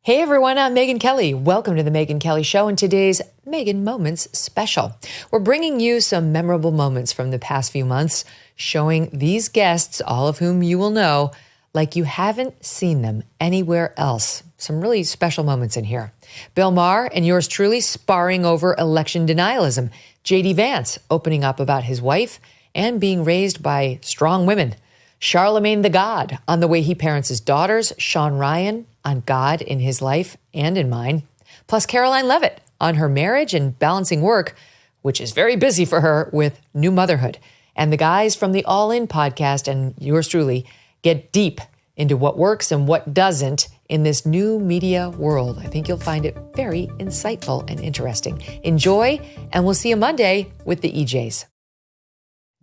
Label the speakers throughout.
Speaker 1: Hey everyone, I'm Megyn Kelly. Welcome to the Megyn Kelly Show and today's Megyn Moments special. We're bringing you some memorable moments from the past few months, showing these guests, all of whom you will know, like you haven't seen them anywhere else. Some really special moments in here. Bill Maher and yours truly sparring over election denialism. JD Vance opening up about his wife and being raised by strong women. Charlamagne the God on the way he parents his daughters. Shawn Ryan on God in his life and in mine. Plus Karoline Leavitt on her marriage and balancing work, which is very busy for her, with new motherhood. And the guys from the All In podcast and yours truly get deep into what works and what doesn't in this new media world. I think you'll find it very insightful and interesting. Enjoy, and we'll see you Monday with the EJs.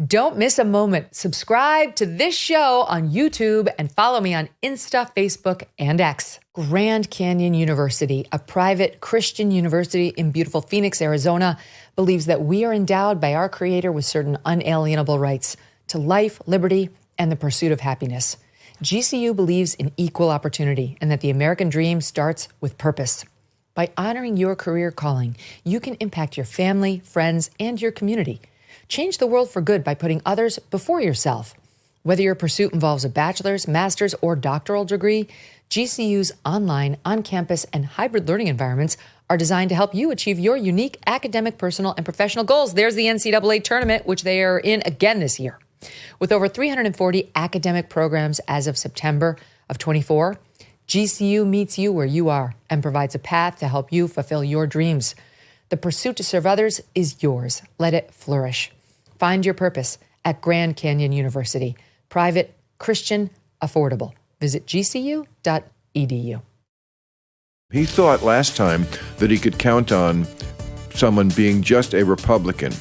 Speaker 1: Don't miss a moment. Subscribe to this show on YouTube and follow me on Insta, Facebook, and X. Grand Canyon University, a private Christian university in beautiful Phoenix, Arizona, believes that we are endowed by our Creator with certain unalienable rights to life, liberty, and the pursuit of happiness. GCU believes in equal opportunity and that the American dream starts with purpose. By honoring your career calling, you can impact your family, friends, and your community. Change the world for good by putting others before yourself. Whether your pursuit involves a bachelor's, master's, or doctoral degree, GCU's online, on-campus, and hybrid learning environments are designed to help you achieve your unique academic, personal, and professional goals. There's the NCAA tournament, which they are in again this year. With over 340 academic programs as of September of 24, GCU meets you where you are and provides a path to help you fulfill your dreams. The pursuit to serve others is yours. Let it flourish. Find your purpose at Grand Canyon University. Private, Christian, affordable. Visit gcu.edu.
Speaker 2: He thought last time that he could count on someone being just a Republican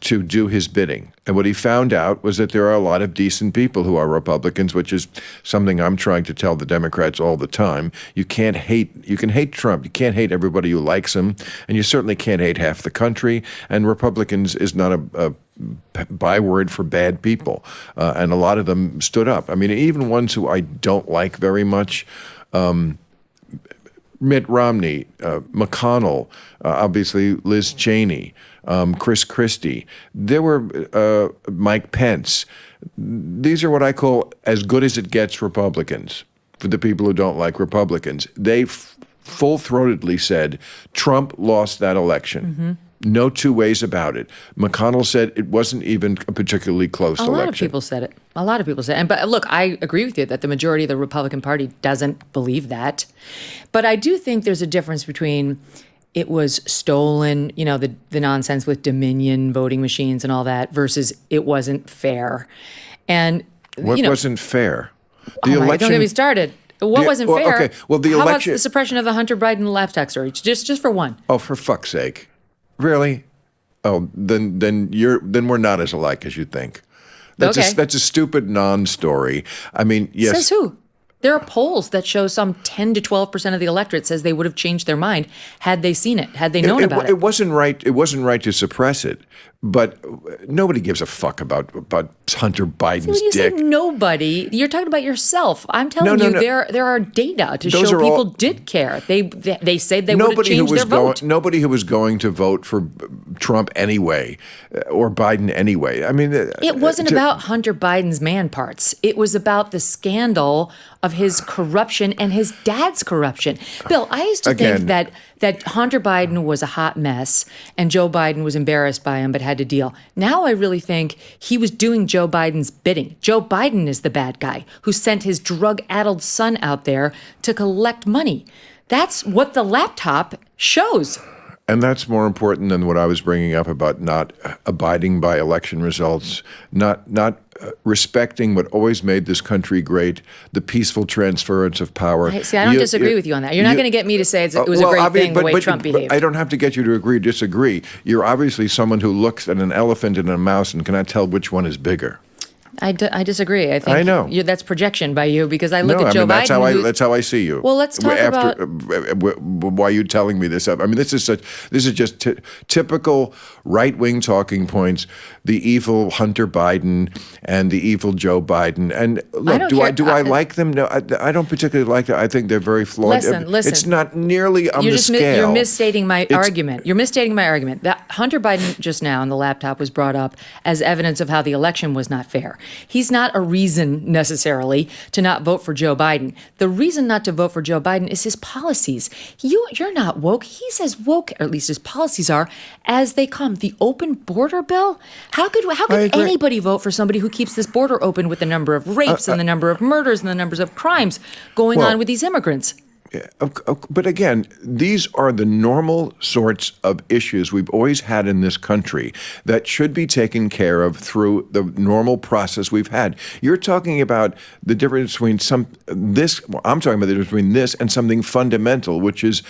Speaker 2: to do his bidding. And what he found out was that there are a lot of decent people who are Republicans, which is something I'm trying to tell the Democrats all the time. You can hate Trump. You can't hate everybody who likes him. And you certainly can't hate half the country. And Republicans is not a byword for bad people. And a lot of them stood up. I mean, even ones who I don't like very much, Mitt Romney, McConnell, obviously Liz Cheney, Chris Christie. There were Mike Pence. These are what I call as good as it gets Republicans, for the people who don't like Republicans. They full-throatedly said Trump lost that election. Mm-hmm. No two ways about it. McConnell said it wasn't even a particularly close election.
Speaker 1: A lot of people said it. But look, I agree with you that the majority of the Republican Party doesn't believe that. But I do think there's a difference between it was stolen, the nonsense with Dominion voting machines and all that, versus it wasn't fair. And
Speaker 2: what wasn't fair?
Speaker 1: The election. Don't get me started. What wasn't fair?
Speaker 2: Okay. Well, the
Speaker 1: How
Speaker 2: election.
Speaker 1: About the suppression of the Hunter Biden laptop story? Just for one.
Speaker 2: Oh, for fuck's sake! Really? Oh, then we're not as alike as you think. That's a stupid non-story. I mean, yes.
Speaker 1: Says who? There are polls that show some 10 to 12% of the electorate says they would have changed their mind had they seen it, had they known about it.
Speaker 2: It wasn't right. It wasn't right to suppress it. But nobody gives a fuck about Hunter Biden's dick.
Speaker 1: Say nobody, you're talking about yourself. I'm telling you, there are data to show people did care. They said they would have changed their vote.
Speaker 2: Nobody who was going to vote for Trump anyway, or Biden anyway. I mean,
Speaker 1: it wasn't about Hunter Biden's man parts. It was about the scandal of his corruption and his dad's corruption. Bill, I used to think that Hunter Biden was a hot mess and Joe Biden was embarrassed by him but had to deal. Now I really think he was doing Joe Biden's bidding. Joe Biden is the bad guy who sent his drug-addled son out there to collect money. That's what the laptop shows.
Speaker 2: And that's more important than what I was bringing up about not abiding by election results, not respecting what always made this country great, the peaceful transference of power.
Speaker 1: See, I don't disagree with you on that. You're not going to get me to say it was a great thing the way Trump behaved.
Speaker 2: I don't have to get you to agree or disagree. You're obviously someone who looks at an elephant and a mouse and cannot tell which one is bigger.
Speaker 1: I disagree. I think
Speaker 2: I know.
Speaker 1: That's projection by you, because I look at Joe
Speaker 2: Biden.
Speaker 1: That's
Speaker 2: how I see you.
Speaker 1: Well, let's talk about.
Speaker 2: Why are you telling me this? I mean, this is just typical right-wing talking points. The evil Hunter Biden and the evil Joe Biden. And look, do I like them? No, I don't particularly like them. I think they're very flawed.
Speaker 1: Listen.
Speaker 2: It's not nearly on the scale.
Speaker 1: You're misstating my argument. You're misstating my argument. That Hunter Biden just now on the laptop was brought up as evidence of how the election was not fair. He's not a reason necessarily to not vote for Joe Biden. The reason not to vote for Joe Biden is his policies. You're not woke. He's as woke, or at least his policies are, as they come. The open border bill? How could anybody vote for somebody who keeps this border open with the number of rapes and the number of murders and the numbers of crimes going on with these immigrants?
Speaker 2: But again, these are the normal sorts of issues we've always had in this country that should be taken care of through the normal process we've had. You're talking about the difference between I'm talking about the difference between this and something fundamental, which is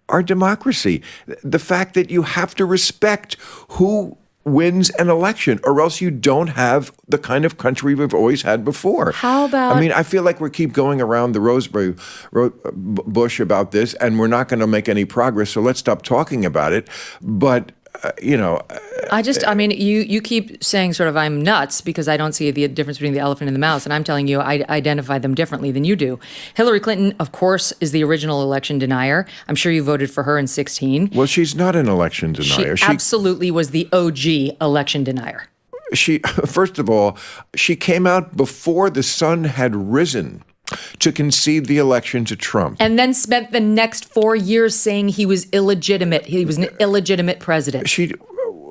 Speaker 2: our democracy. The fact that you have to respect who wins an election, or else you don't have the kind of country we've always had before.
Speaker 1: How about...
Speaker 2: I mean, I feel like we keep going around the roseberry bush about this, and we're not going to make any progress, so let's stop talking about it. But,
Speaker 1: you keep saying sort of I'm nuts because I don't see the difference between the elephant and the mouse, and I'm telling you I identify them differently than you do. Hillary Clinton, of course, is the original election denier. I'm sure you voted for her in 2016.
Speaker 2: Well, she's not an election denier.
Speaker 1: She absolutely was the OG election denier.
Speaker 2: First of all, she came out before the sun had risen to concede the election to Trump.
Speaker 1: And then spent the next 4 years saying he was illegitimate. He was an illegitimate president.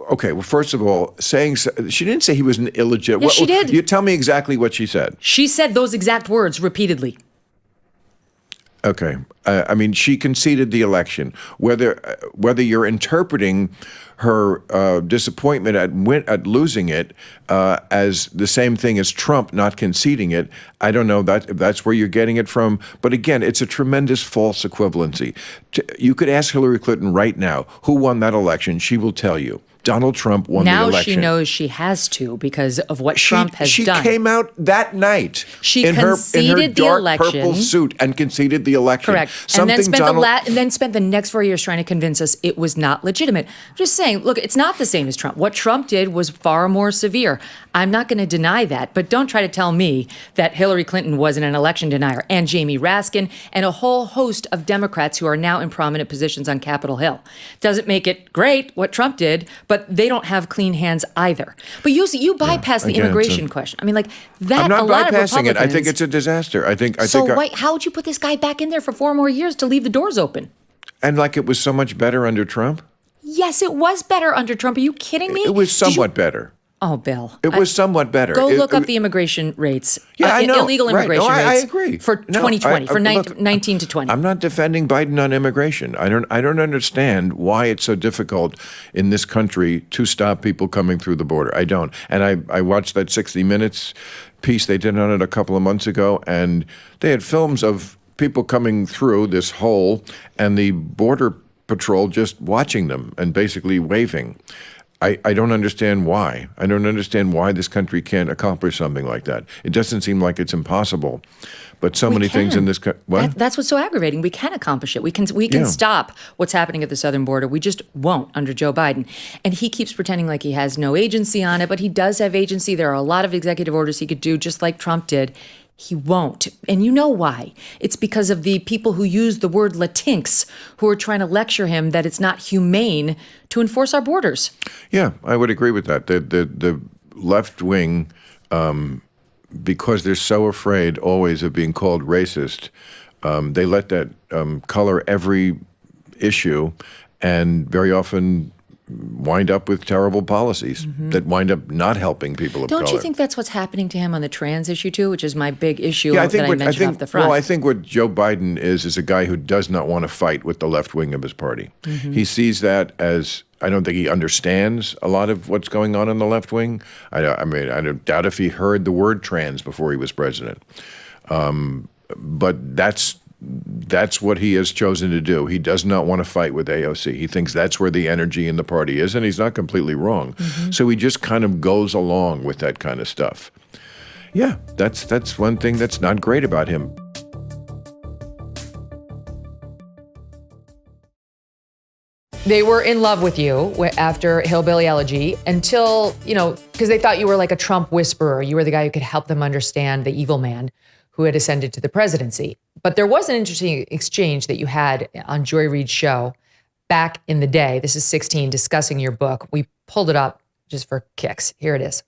Speaker 2: Okay, well, first of all, she didn't say he was an illegitimate.
Speaker 1: Yes, she did.
Speaker 2: You tell me exactly what she said.
Speaker 1: She said those exact words repeatedly.
Speaker 2: Okay. I mean, she conceded the election. Whether you're interpreting her disappointment at losing it as the same thing as Trump not conceding it, I don't know if that's where you're getting it from. But again, it's a tremendous false equivalency. You could ask Hillary Clinton right now who won that election. She will tell you. Donald Trump won the election.
Speaker 1: Now she knows she has to because of what Trump has done.
Speaker 2: She came out that night in her dark purple suit and conceded the election.
Speaker 1: Correct. And then spent the next 4 years trying to convince us it was not legitimate. I'm just saying, look, it's not the same as Trump. What Trump did was far more severe. I'm not going to deny that, but don't try to tell me that Hillary Clinton wasn't an election denier, and Jamie Raskin and a whole host of Democrats who are now in prominent positions on Capitol Hill. Doesn't make it great what Trump did, but they don't have clean hands either. But you bypass the immigration question. I mean, like that.
Speaker 2: I'm not
Speaker 1: a lot
Speaker 2: bypassing
Speaker 1: of
Speaker 2: it. I think it's a disaster.
Speaker 1: How would you put this guy back in there for 4 more years to leave the doors open?
Speaker 2: And like it was so much better under Trump?
Speaker 1: Yes, it was better under Trump. Are you kidding me?
Speaker 2: It was somewhat better.
Speaker 1: Oh, Bill.
Speaker 2: It was somewhat better.
Speaker 1: Go look up the immigration rates.
Speaker 2: Yeah, I know.
Speaker 1: Illegal immigration rates.
Speaker 2: I agree.
Speaker 1: For 2020, for 19 to 20.
Speaker 2: I'm not defending Biden on immigration. I don't understand why it's so difficult in this country to stop people coming through the border. I don't. And I watched that 60 Minutes piece they did on it a couple of months ago, and they had films of people coming through this hole and the Border Patrol just watching them and basically waving. I don't understand why. I don't understand why this country can't accomplish something like that. It doesn't seem like it's impossible. But so many things in this country.
Speaker 1: That's what's so aggravating. We can accomplish it. We can stop what's happening at the southern border. We just won't under Joe Biden. And he keeps pretending like he has no agency on it, but he does have agency. There are a lot of executive orders he could do, just like Trump did. He won't. And you know why. It's because of the people who use the word Latinx who are trying to lecture him that it's not humane to enforce our borders.
Speaker 2: Yeah, I would agree with that. The left wing, because they're so afraid always of being called racist, they let that color every issue and very often wind up with terrible policies that wind up not helping people of color.
Speaker 1: Don't you think that's what's happening to him on the trans issue too, which is my big issue that I mentioned off the front?
Speaker 2: Well, I think what Joe Biden is a guy who does not want to fight with the left wing of his party. He sees that as, I don't think he understands a lot of what's going on in the left wing. I doubt if he heard the word trans before he was president. But that's what he has chosen to do. He does not want to fight with AOC. He thinks that's where the energy in the party is, and he's not completely wrong. So he just kind of goes along with that kind of stuff. Yeah, that's one thing that's not great about him.
Speaker 1: They were in love with you after Hillbilly Elegy until, because they thought you were like a Trump whisperer. You were the guy who could help them understand the evil man who had ascended to the presidency. But there was an interesting exchange that you had on Joy Reid's show back in the day. This is 16, discussing your book. We pulled it up just for kicks. Here it is.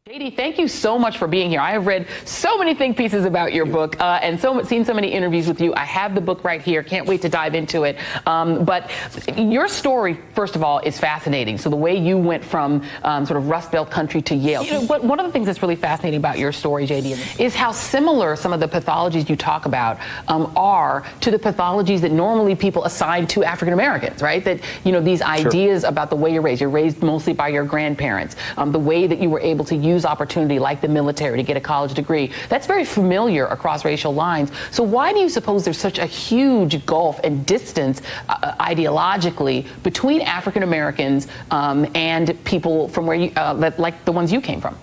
Speaker 3: JD, thank you so much for being here. I have read so many think pieces about your book and seen so many interviews with you. I have the book right here. Can't wait to dive into it. But your story, first of all, is fascinating. So the way you went from sort of Rust Belt country to Yale. One of the things that's really fascinating about your story, JD, is how similar some of the pathologies you talk about are to the pathologies that normally people assign to African Americans, right? That, these ideas about the way you're raised mostly by your grandparents, the way that you were able to use opportunity like the military to get a college degree. That's very familiar across racial lines. So why do you suppose there's such a huge gulf and distance ideologically between African Americans and people from where you, like the ones you came from?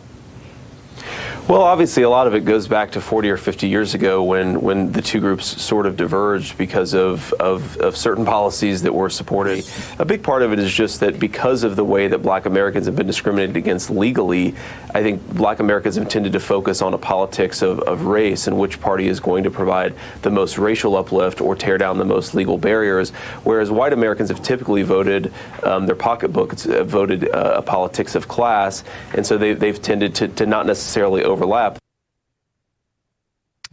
Speaker 4: Well, obviously, a lot of it goes back to 40 or 50 years ago when the two groups sort of diverged because of certain policies that were supported. A big part of it is just that because of the way that Black Americans have been discriminated against legally, I think Black Americans have tended to focus on a politics of race and which party is going to provide the most racial uplift or tear down the most legal barriers, whereas white Americans have typically voted their pocketbooks, voted a politics of class, and so they've tended to not necessarily overlap.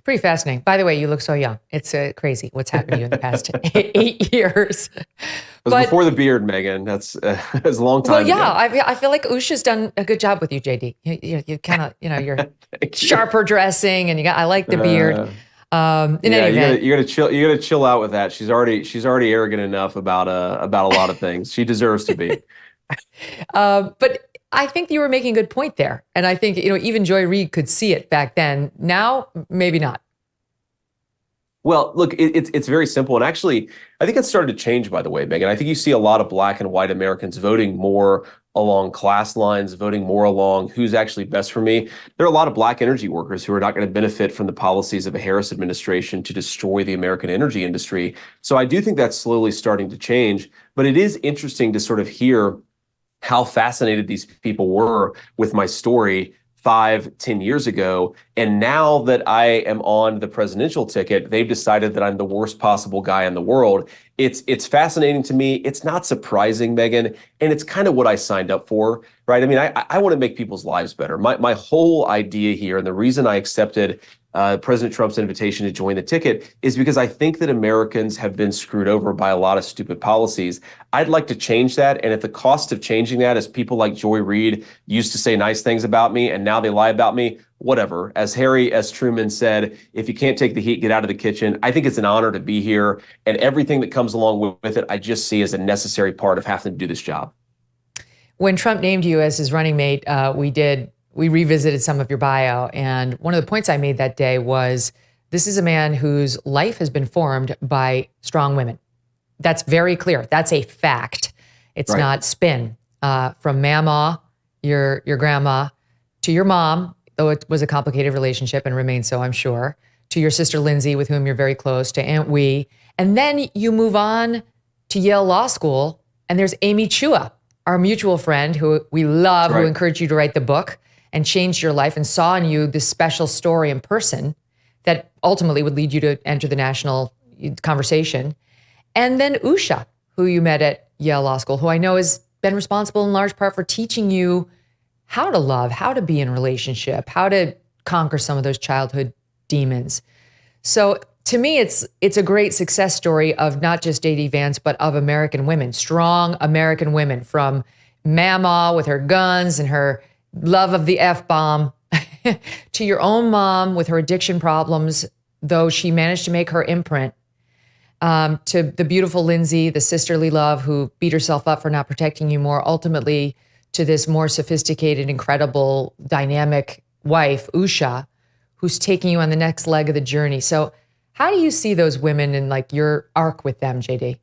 Speaker 1: Pretty fascinating. By the way, you look so young. It's crazy what's happened to you in the past 8 years.
Speaker 4: It was before the beard, Megyn. That's a long time ago.
Speaker 1: I feel like Usha's done a good job with you, JD. You kind of, you're sharper dressing, and I like the beard. In any event,
Speaker 4: you gotta chill out with that. She's already arrogant enough about a lot of things. She deserves to be.
Speaker 1: But I think you were making a good point there. And I think, even Joy Reid could see it back then. Now, maybe not.
Speaker 4: Well, look, it's very simple. And actually, I think it's started to change, by the way, Megyn. I think you see a lot of Black and white Americans voting more along class lines, voting more along who's actually best for me. There are a lot of Black energy workers who are not going to benefit from the policies of a Harris administration to destroy the American energy industry. So I do think that's slowly starting to change. But it is interesting to sort of hear how fascinated these people were with my story 5-10 years ago. And now that I am on the presidential ticket, they've decided that I'm the worst possible guy in the world. It's fascinating to me. It's not surprising, Megyn. And it's kind of what I signed up for, right? I mean, I want to make people's lives better. My whole idea here, and the reason I accepted President Trump's invitation to join the ticket is because I think that Americans have been screwed over by a lot of stupid policies. I'd like to change that. And at the cost of changing that, as people like Joy Reid used to say nice things about me and now they lie about me, whatever. As Harry S. Truman said, if you can't take the heat, get out of the kitchen. I think it's an honor to be here. And everything that comes along with it, I just see as a necessary part of having to do this job.
Speaker 1: When Trump named you as his running mate, we revisited some of your bio. And one of the points I made that day was, this is a man whose life has been formed by strong women. That's very clear. That's a fact. It's
Speaker 4: right.
Speaker 1: Not spin. From Mama, your grandma, to your mom, though it was a complicated relationship and remains so, I'm sure, to your sister Lindsay, with whom you're very close, to Aunt Wee. And then you move on to Yale Law School, and there's Amy Chua, our mutual friend who we love, right, who encouraged you to write the book and changed your life and saw in you this special story in person that ultimately would lead you to enter the national conversation. And then Usha, who you met at Yale Law School, who I know has been responsible in large part for teaching you how to love, how to be in relationship, how to conquer some of those childhood demons. So to me, it's a great success story of not just JD Vance, but of American women, strong American women, from Mama with her guns and her love of the F-bomb to your own mom with her addiction problems, though she managed to make her imprint, to the beautiful Lindsay, the sisterly love who beat herself up for not protecting you more, ultimately to this more sophisticated, incredible, dynamic wife, Usha, who's taking you on the next leg of the journey. So how do you see those women and like your arc with them, JD?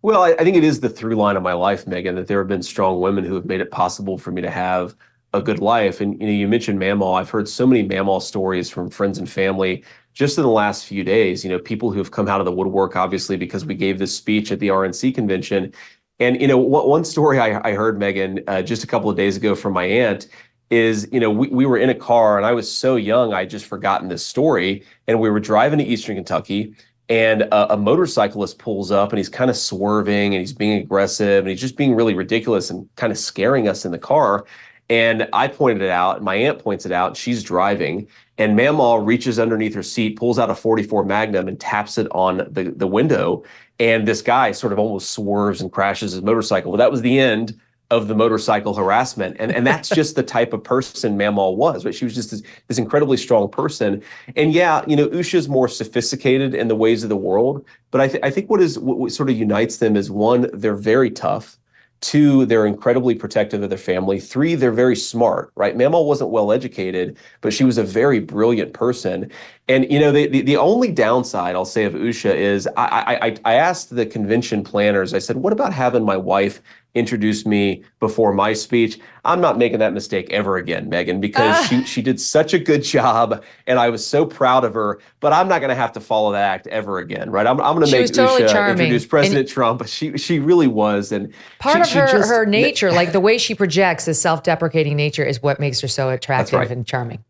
Speaker 4: Well, I think it is the through line of my life, Megyn, that there have been strong women who have made it possible for me to have a good life. And you mentioned Mamaw. I've heard so many Mamaw stories from friends and family just in the last few days. People who have come out of the woodwork, obviously, because we gave this speech at the RNC convention. And one story I heard, Megyn, just a couple of days ago from my aunt is, we were in a car and I was so young, I'd just forgotten this story. And we were driving to Eastern Kentucky and a motorcyclist pulls up and he's kind of swerving and he's being aggressive and he's just being really ridiculous and kind of scaring us in the car. And I pointed it out, and my aunt points it out, and she's driving, and Mamaw reaches underneath her seat, pulls out a .44 Magnum and taps it on the window. And this guy sort of almost swerves and crashes his motorcycle. Well, that was the end of the motorcycle harassment. And that's just the type of person Mamaw was, right? She was just this incredibly strong person. And yeah, Usha's more sophisticated in the ways of the world, but I think what sort of unites them is, one, they're very tough. Two, they're incredibly protective of their family. Three, they're very smart, right? Mamaw wasn't well educated, but she was a very brilliant person. And the only downside I'll say of Usha is I asked the convention planners, I said, what about having my wife introduce me before my speech? I'm not making that mistake ever again, Megyn, because she did such a good job and I was so proud of her, but I'm not going to have to follow that act ever again, right? I'm going to make Usha introduce President Trump. She really was. And
Speaker 1: part of her nature, like the way she projects, this self-deprecating nature, is what makes her so attractive and charming.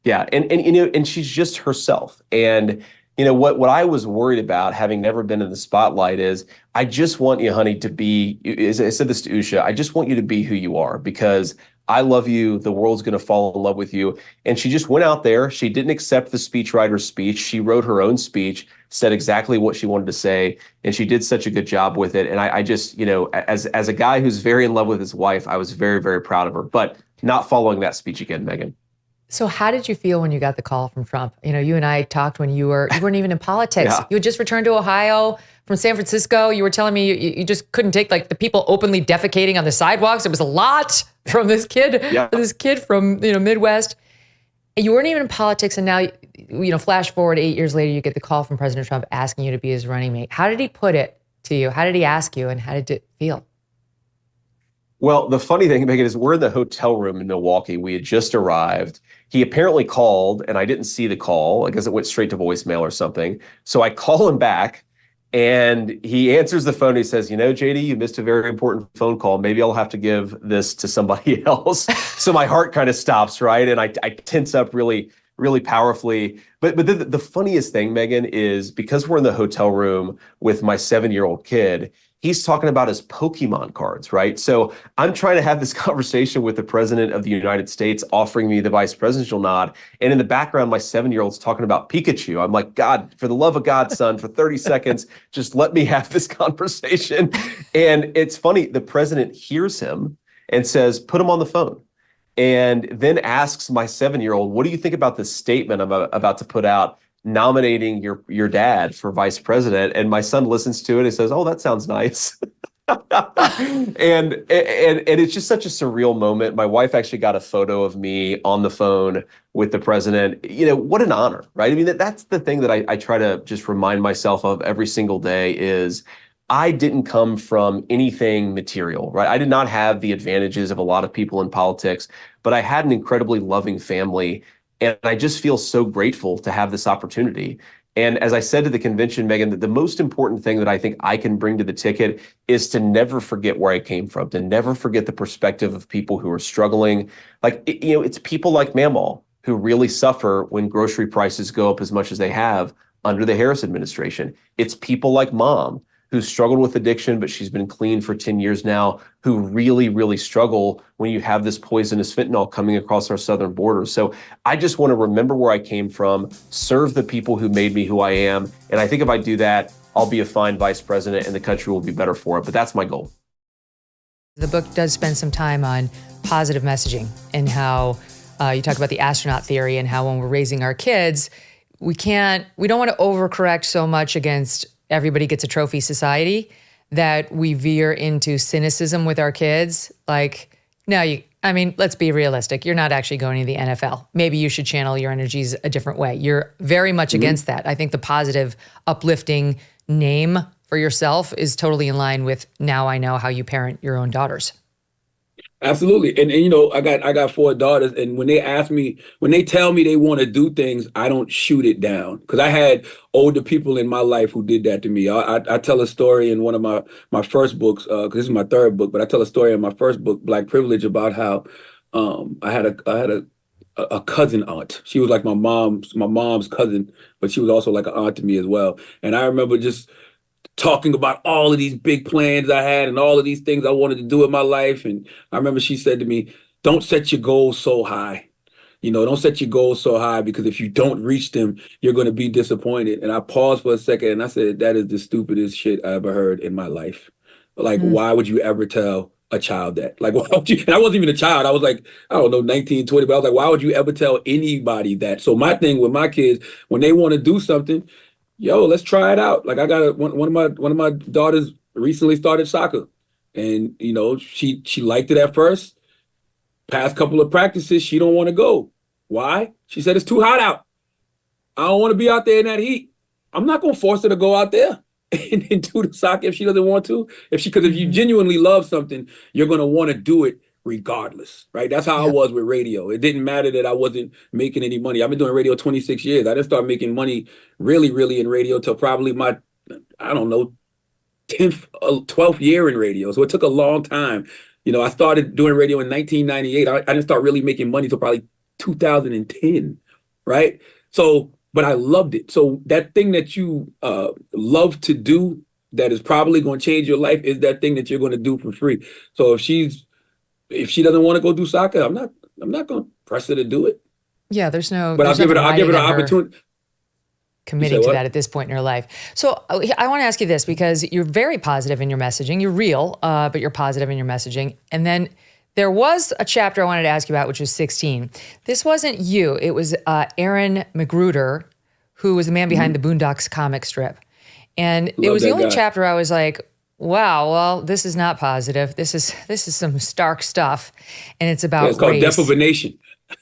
Speaker 1: Yeah.
Speaker 4: And she's just herself. And what I was worried about, having never been in the spotlight, is I just want you, honey, to be, as I said this to Usha, I just want you to be who you are, because I love you. The world's going to fall in love with you. And she just went out there. She didn't accept the speechwriter's speech. She wrote her own speech, said exactly what she wanted to say, and she did such a good job with it. And I just, as a guy who's very in love with his wife, I was very, very proud of her, but not following that speech again, Megyn.
Speaker 1: So how did you feel when you got the call from Trump? You and I talked when you weren't even in politics. Yeah. You had just returned to Ohio from San Francisco. You were telling me you just couldn't take the people openly defecating on the sidewalks. It was a lot from this kid, from Midwest. And you weren't even in politics, and now flash forward 8 years later, you get the call from President Trump asking you to be his running mate. How did he put it to you? How did he ask you, and how did it feel?
Speaker 4: Well, the funny thing, Megyn, is we're in the hotel room in Milwaukee. We had just arrived. He apparently called, and I didn't see the call. I guess it went straight to voicemail or something. So I call him back, and he answers the phone. He says, JD, you missed a very important phone call. Maybe I'll have to give this to somebody else. So my heart kind of stops, right? And I tense up really, really powerfully. But the funniest thing, Megyn, is because we're in the hotel room with my 7-year-old kid, he's talking about his Pokemon cards, right? So I'm trying to have this conversation with the president of the United States offering me the vice presidential nod. And in the background, my 7-year-old's talking about Pikachu. I'm like, God, for the love of God, son, for 30 seconds, just let me have this conversation. And it's funny, the president hears him and says, put him on the phone. And then asks my 7-year-old, what do you think about this statement I'm about to put out, nominating your dad for vice president? And my son listens to it and says, oh, that sounds nice. and it's just such a surreal moment. My wife actually got a photo of me on the phone with the president. What an honor, right? I mean, that's the thing that I try to just remind myself of every single day is I didn't come from anything material, right? I did not have the advantages of a lot of people in politics, but I had an incredibly loving family. And I just feel so grateful to have this opportunity. And as I said to the convention, Megyn, that the most important thing that I think I can bring to the ticket is to never forget where I came from, to never forget the perspective of people who are struggling. It's people like Mamaw who really suffer when grocery prices go up as much as they have under the Harris administration. It's people like Mom, who struggled with addiction, but she's been clean for 10 years now, who really, really struggle when you have this poisonous fentanyl coming across our southern borders. So I just want to remember where I came from, serve the people who made me who I am. And I think if I do that, I'll be a fine vice president and the country will be better for it. But that's my goal.
Speaker 1: The book does spend some time on positive messaging and how you talk about the astronaut theory and how when we're raising our kids, we don't want to overcorrect so much against everybody gets a trophy society that we veer into cynicism with our kids. Let's be realistic. You're not actually going to the NFL. Maybe you should channel your energies a different way. You're very much against that. I think the positive, uplifting name for yourself is totally in line with now I know how you parent your own daughters.
Speaker 5: Absolutely. And you know, I got four daughters, and when they tell me they want to do things, I don't shoot it down, because I had older people in my life who did that to me. I tell a story in one of my first books, because this is my third book, but I tell a story in my first book, Black Privilege, about how I had a cousin aunt. She was like my mom's cousin, but she was also like an aunt to me as well. And I remember just talking about all of these big plans I had and all of these things I wanted to do in my life. And I remember she said to me, "Don't set your goals so high. You know, don't set your goals so high, because if you don't reach them, you're going to be disappointed." And I paused for a second and I said, "That is the stupidest shit I ever heard in my life. Like, why would you ever tell a child that? Like, why would you?" And I wasn't even a child. I was like, I don't know, 19, 20, but I was like, why would you ever tell anybody that? So my thing with my kids, when they want to do something, yo, let's try it out. Like, I got one of my daughters recently started soccer, and you know, she liked it at first. Past couple of practices, she don't want to go. Why? She said it's too hot out. I don't want to be out there in that heat. I'm not gonna force her to go out there and do the soccer if she doesn't want to. Because if you genuinely love something, you're gonna want to do it regardless, right? That's how I was with radio. It didn't matter that I wasn't making any money. I've been doing radio 26 years. I didn't start making money really in radio till probably my, I don't know, 10th, 12th year in radio. So it took a long time. You know, I started doing radio in 1998. I didn't start really making money till probably 2010, right? So, but I loved it. So that thing that you love to do that is probably going to change your life is that thing that you're going to do for free. So if she doesn't want to go do soccer, I'm not going to press her to do it.
Speaker 1: Yeah, there's no.
Speaker 5: But
Speaker 1: there's
Speaker 5: I'll give her the opportunity.
Speaker 1: Committing to that at this point in her life. So I want to ask you this, because you're very positive in your messaging. You're real, but you're positive in your messaging. And then there was a chapter I wanted to ask you about, which was 16. This wasn't you. It was Aaron Magruder, who was the man behind the Boondocks comic strip. And it was the only chapter I was like, wow, well, this is not positive. This is some stark stuff. And it's about
Speaker 5: it's called
Speaker 1: race.
Speaker 5: Death of a Nation.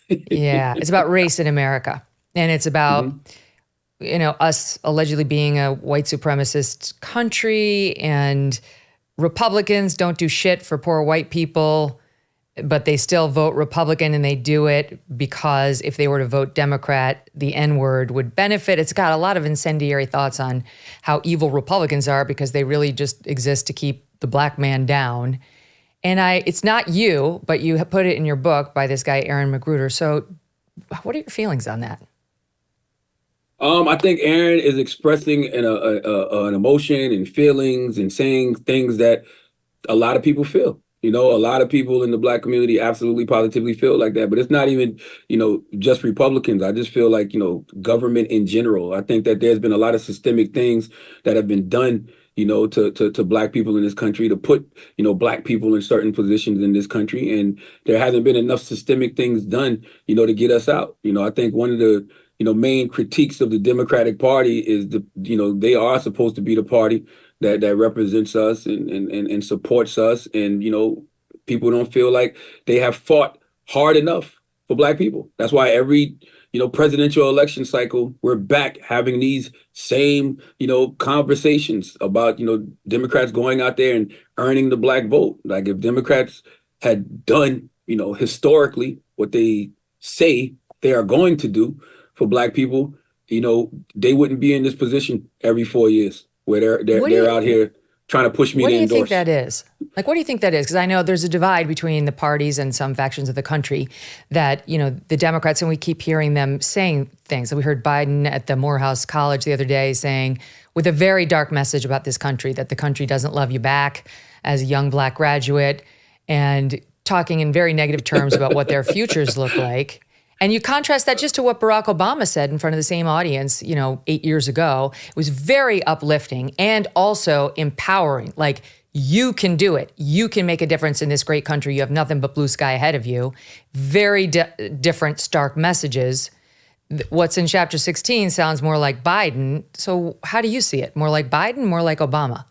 Speaker 1: Yeah, it's about race in America. And it's about you know, us allegedly being a white supremacist country, and Republicans don't do shit for poor white people, but they still vote Republican, and they do it because if they were to vote Democrat, the N-word would benefit. It's got a lot of incendiary thoughts on how evil Republicans are, because they really just exist to keep the black man down. And it's not you, but you put it in your book by this guy, Aaron Magruder. So what are your feelings on that?
Speaker 5: I think Aaron is expressing an emotion and feelings and saying things that a lot of people feel. You know, a lot of people in the black community absolutely positively feel like that. But it's not even, you know, just Republicans. I just feel like, you know, government in general. I think that there's been a lot of systemic things that have been done, you know, to black people in this country, to put, you know, black people in certain positions in this country. And there hasn't been enough systemic things done, you know, to get us out. You know, I think one of the main critiques of the Democratic Party is they are supposed to be the party that represents us and supports us. And, you know, people don't feel like they have fought hard enough for black people. That's why every, you know, presidential election cycle, we're back having these same, you know, conversations about, you know, Democrats going out there and earning the black vote. Like, if Democrats had done, you know, historically what they say they are going to do for black people, you know, they wouldn't be in this position every 4 years where they're out here trying to push me to endorse.
Speaker 1: What do you think that is? Like, what do you think that is? Because I know there's a divide between the parties and some factions of the country that, you know, the Democrats, and we keep hearing them saying things. So we heard Biden at the Morehouse College the other day saying, with a very dark message about this country, that the country doesn't love you back as a young black graduate, and talking in very negative terms about what their futures look like. And you contrast that just to what Barack Obama said in front of the same audience, you know, 8 years ago. It was very uplifting and also empowering. Like, you can do it. You can make a difference in this great country. You have nothing but blue sky ahead of you. Very different, stark messages. What's in chapter 16 sounds more like Biden. So how do you see it? More like Biden, more like Obama?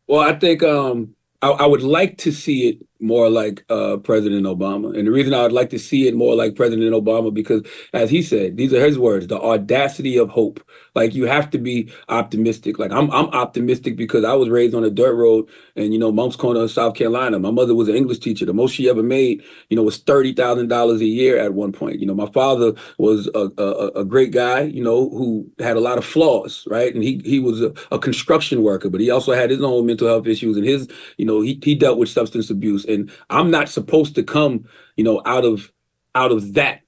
Speaker 5: Well, I think I would like to see it more like President Obama. And the reason I would like to see it more like President Obama, because as he said, these are his words, the audacity of hope. Like, you have to be optimistic. Like, I'm optimistic because I was raised on a dirt road and, Moncks Corner, South Carolina. My mother was an English teacher. The most she ever made, was $30,000 a year at one point. My father was a great guy, who had a lot of flaws, right? And he was a construction worker, but he also had his own mental health issues, and his, he dealt with substance abuse. And I'm not supposed to come, out of that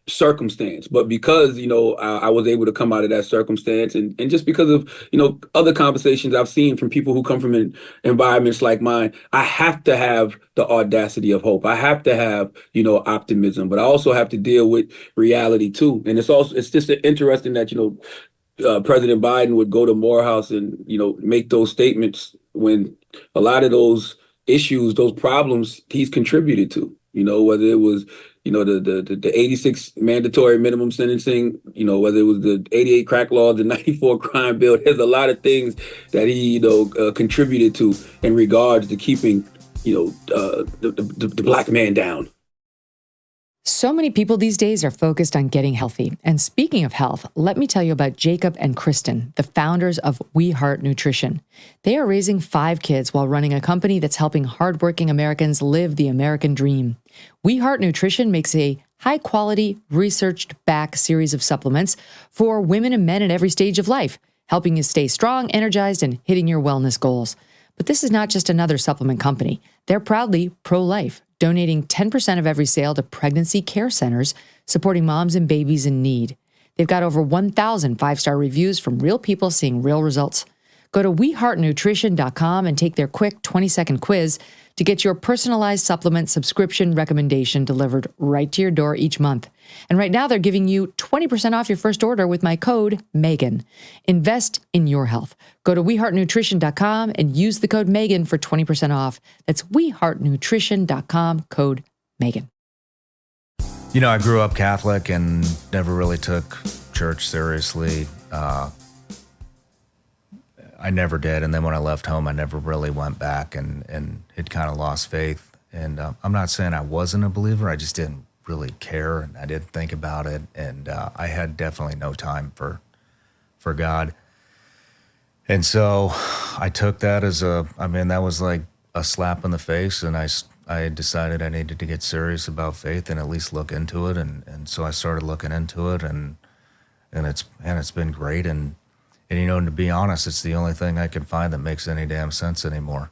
Speaker 5: circumstance, but because I was able to come out of that circumstance, and just because of other conversations I've seen from people who come from environments like mine, I have to have the audacity of hope. I have to have optimism, but I also have to deal with reality too. And it's just interesting that President Biden would go to Morehouse and make those statements when a lot of those issues, those problems, he's contributed to. Whether it was the 86 mandatory minimum sentencing, whether it was the 88 crack law, the 94 crime bill. There's a lot of things that he contributed to in regards to keeping the black man down.
Speaker 1: So many people these days are focused on getting healthy. And speaking of health, let me tell you about Jacob and Kristen, the founders of We Heart Nutrition. They are raising 5 kids while running a company that's helping hardworking Americans live the American dream. We Heart Nutrition makes a high-quality, researched-back series of supplements for women and men at every stage of life, helping you stay strong, energized, and hitting your wellness goals. But this is not just another supplement company. They're proudly pro-life, donating 10% of every sale to pregnancy care centers, supporting moms and babies in need. They've got over 1,000 5-star reviews from real people seeing real results. Go to weheartnutrition.com and take their quick 20-second quiz to get your personalized supplement subscription recommendation delivered right to your door each month. And right now, they're giving you 20% off your first order with my code Megyn. Invest in your health. Go to weheartnutrition.com and use the code Megyn for 20% off. That's weheartnutrition.com, code Megyn.
Speaker 6: I grew up Catholic and never really took church seriously. I never did. And then when I left home, I never really went back and had kind of lost faith. And I'm not saying I wasn't a believer. I just didn't really care, and I didn't think about it. And I had definitely no time for God. And so I took that as that was like a slap in the face. And I decided I needed to get serious about faith and at least look into it. And so I started looking into it, and it's been great. And to be honest, it's the only thing I can find that makes any damn sense anymore.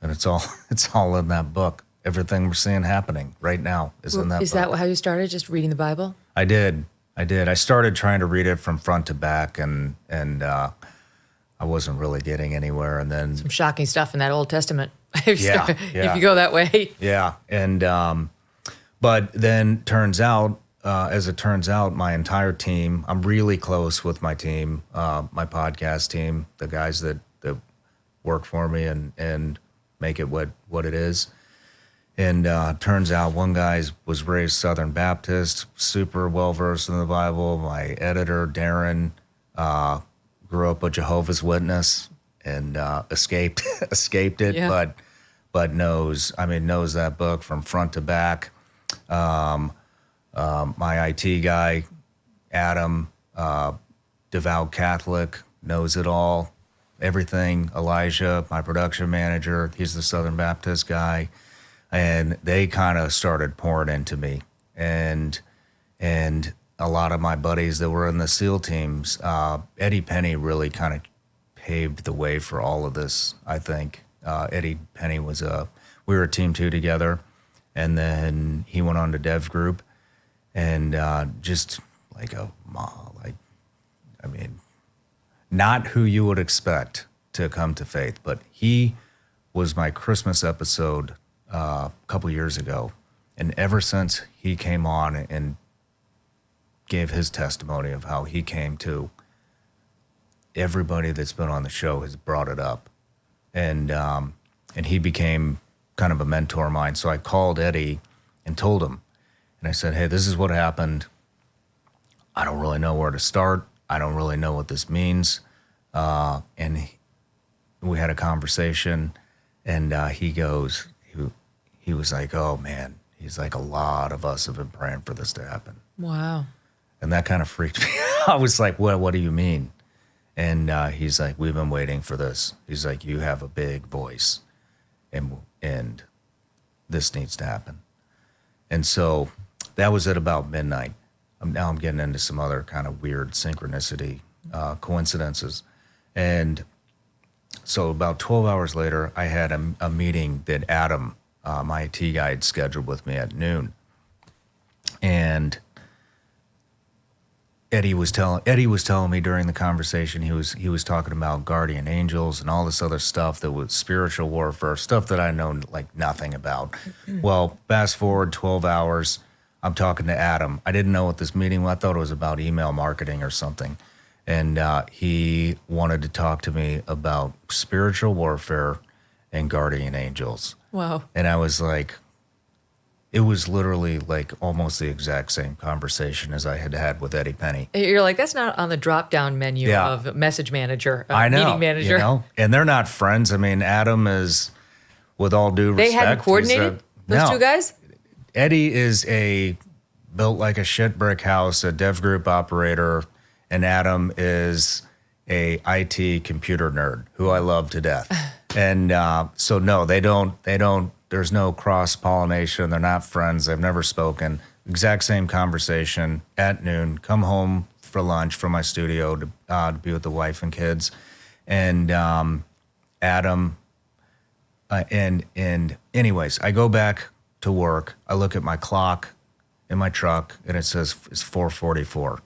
Speaker 6: And it's all in that book. Everything we're seeing happening right now is in that book.
Speaker 1: Is that how you started, just reading the Bible?
Speaker 6: I did. I started trying to read it from front to back, and I wasn't really getting anywhere. And then
Speaker 1: some shocking stuff in that Old Testament. If you go that way. Yeah.
Speaker 6: And but then as it turns out, my entire team, I'm really close with my team, my podcast team, the guys that work for me and make it what it is. And turns out one guy was raised Southern Baptist, super well-versed in the Bible. My editor, Darren, grew up a Jehovah's Witness and escaped it, but knows that book from front to back. My IT guy, Adam, devout Catholic, knows it all, everything. Elijah, my production manager, he's the Southern Baptist guy. And they kind of started pouring into me. And a lot of my buddies that were in the SEAL teams, Eddie Penny really kind of paved the way for all of this, I think. Eddie Penny we were a team 2 together. And then he went on to Dev Group. And just not who you would expect to come to faith, but he was my Christmas episode a couple years ago. And ever since he came on and gave his testimony of how he came to, everybody that's been on the show has brought it up. And he became kind of a mentor of mine. So I called Eddie and told him, and I said, hey, this is what happened. I don't really know where to start. I don't really know what this means. And we had a conversation, and he he was like, oh man, he's like, a lot of us have been praying for this to happen.
Speaker 1: Wow.
Speaker 6: And that kind of freaked me out. I was like, what do you mean? And he's like, we've been waiting for this. He's like, you have a big voice, and this needs to happen. And so that was at about midnight. Now I'm getting into some other kind of weird synchronicity, coincidences. And so about 12 hours later, I had a meeting that Adam, my IT guy, had scheduled with me at noon. And Eddie was telling me during the conversation, he was talking about guardian angels and all this other stuff that was spiritual warfare, stuff that I know like nothing about. Well, fast forward 12 hours, I'm talking to Adam. I didn't know what this meeting was. I thought it was about email marketing or something. And he wanted to talk to me about spiritual warfare and guardian angels.
Speaker 1: Wow.
Speaker 6: And I was like, it was literally like almost the exact same conversation as I had with Eddie Penny.
Speaker 1: You're like, that's not on the drop-down menu
Speaker 6: Yeah.
Speaker 1: of message manager,
Speaker 6: I know,
Speaker 1: meeting manager.
Speaker 6: you know? And they're not friends. I mean, Adam is, with all due respect.
Speaker 1: They hadn't coordinated, those two guys?
Speaker 6: Eddie is built like a shit brick house, a dev group operator, and Adam is a IT computer nerd who I love to death. And so no, they don't, there's no cross-pollination. They're not friends. They've never spoken. Exact same conversation at noon. Come home for lunch from my studio to be with the wife and kids. And Adam, and anyways, I go back to work. I look at my clock in my truck, and it says it's 4:44.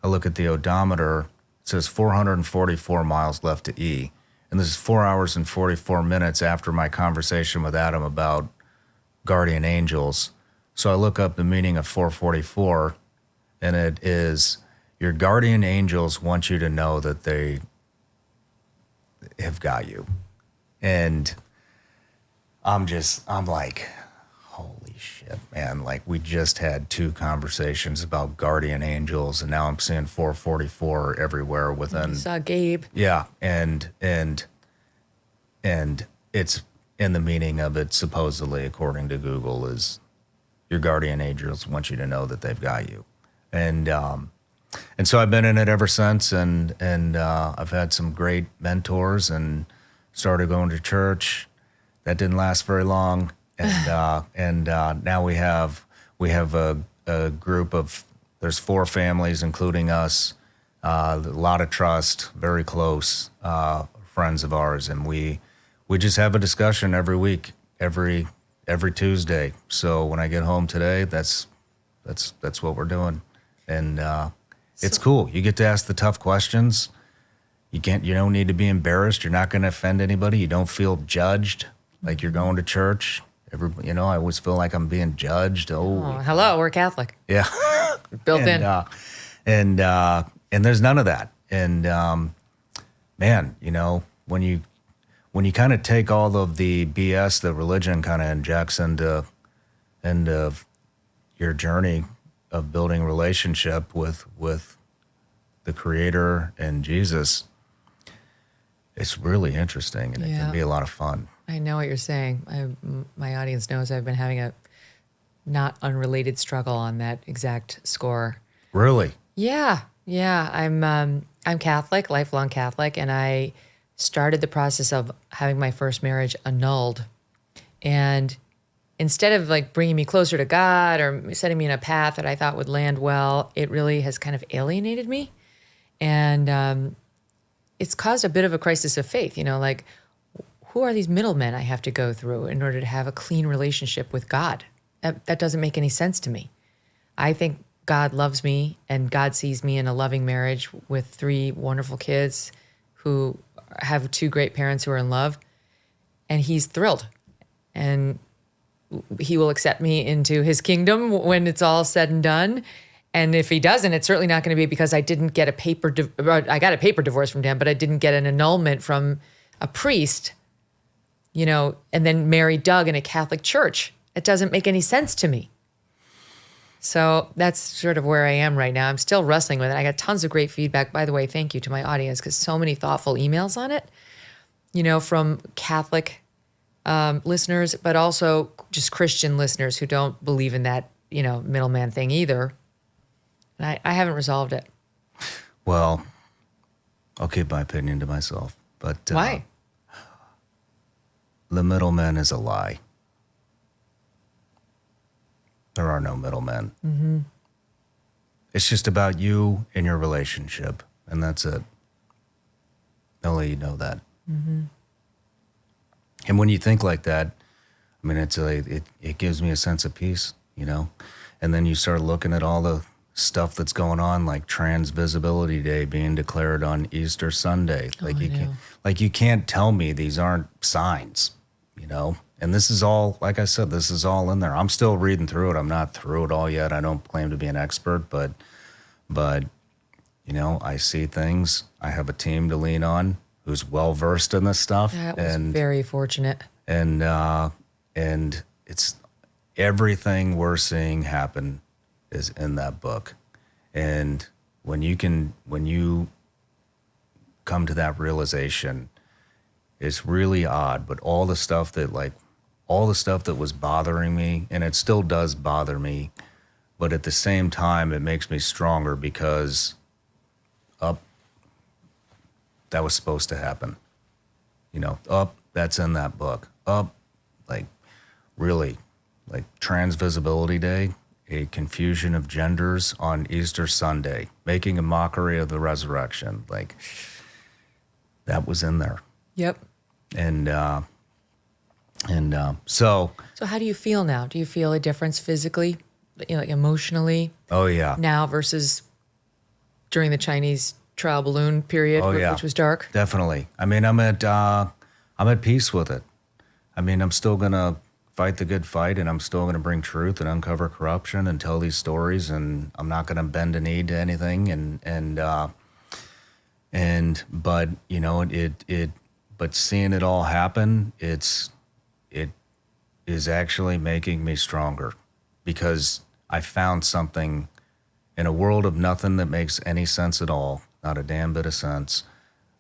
Speaker 6: I look at the odometer. It says 444 miles left to E. And this is 4 hours and 44 minutes after my conversation with Adam about guardian angels. So I look up the meaning of 444, and it is, your guardian angels want you to know that they have got you. And I'm like, holy shit, man. Like, we just had 2 conversations about guardian angels, and now I'm seeing 444 everywhere within.
Speaker 1: You saw Gabe.
Speaker 6: Yeah, and it's in the meaning of it, supposedly, according to Google, is your guardian angels want you to know that they've got you. And so I've been in it ever since, and I've had some great mentors and started going to church. That didn't last very long. And now we have a group of, there's 4 families, including us, a lot of trust, very close friends of ours, and we just have a discussion every week, every Tuesday. So when I get home today, that's what we're doing, and it's cool. You get to ask the tough questions. You don't need to be embarrassed. You're not going to offend anybody. You don't feel judged like you're going to church. I always feel like I'm being judged.
Speaker 1: Oh, hello, we're Catholic.
Speaker 6: Yeah.
Speaker 1: Built in.
Speaker 6: And there's none of that. And man, when you kind of take all of the BS that religion kind of injects into your journey of building relationship with the Creator and Jesus, it's really interesting, and it can be a lot of fun.
Speaker 1: I know what you're saying. My audience knows I've been having a not unrelated struggle on that exact score.
Speaker 6: Really?
Speaker 1: Yeah. I'm Catholic, lifelong Catholic, and I started the process of having my first marriage annulled. And instead of like bringing me closer to God or setting me in a path that I thought would land well, it really has kind of alienated me. And it's caused a bit of a crisis of faith, like, who are these middlemen I have to go through in order to have a clean relationship with God? That doesn't make any sense to me. I think God loves me, and God sees me in a loving marriage with 3 wonderful kids who have 2 great parents who are in love, and he's thrilled. And he will accept me into his kingdom when it's all said and done. And if he doesn't, it's certainly not going to be because I didn't get I got a paper divorce from him, but I didn't get an annulment from a priest, and then married Doug in a Catholic church. It doesn't make any sense to me. So that's sort of where I am right now. I'm still wrestling with it. I got tons of great feedback. By the way, thank you to my audience, because so many thoughtful emails on it, from Catholic listeners, but also just Christian listeners who don't believe in that, middleman thing either. And I haven't resolved it.
Speaker 6: Well, I'll keep my opinion to myself. But
Speaker 1: why?
Speaker 6: The middleman is a lie. There are no middlemen. Mm-hmm. It's just about you and your relationship, and that's it. Only you know that. Mm-hmm. And when you think like that, I mean, it gives me a sense of peace, And then you start looking at all the stuff that's going on, like Trans Visibility Day being declared on Easter Sunday. You can't tell me these aren't signs, And this is all, like I said, this is all in there. I'm still reading through it. I'm not through it all yet. I don't claim to be an expert, but I see things. I have a team to lean on who's well versed in this stuff.
Speaker 1: That was very fortunate.
Speaker 6: And it's everything we're seeing happen is in that book. And when you come to that realization, it's really odd, but all the stuff that was bothering me, and it still does bother me, but at the same time, it makes me stronger because that was supposed to happen. That's in that book. Really, Trans Visibility Day, a confusion of genders on Easter Sunday, making a mockery of the resurrection. That was in there.
Speaker 1: Yep.
Speaker 6: So
Speaker 1: how do you feel now? Do you feel a difference physically, emotionally?
Speaker 6: Oh yeah.
Speaker 1: Now versus during the Chinese trial balloon period, which was dark?
Speaker 6: Definitely. I mean, I'm at peace with it. I mean, I'm still gonna fight the good fight, and I'm still gonna bring truth and uncover corruption and tell these stories, and I'm not gonna bend a knee to anything. But seeing it all happen, it is actually making me stronger, because I found something in a world of nothing that makes any sense at all. Not a damn bit of sense.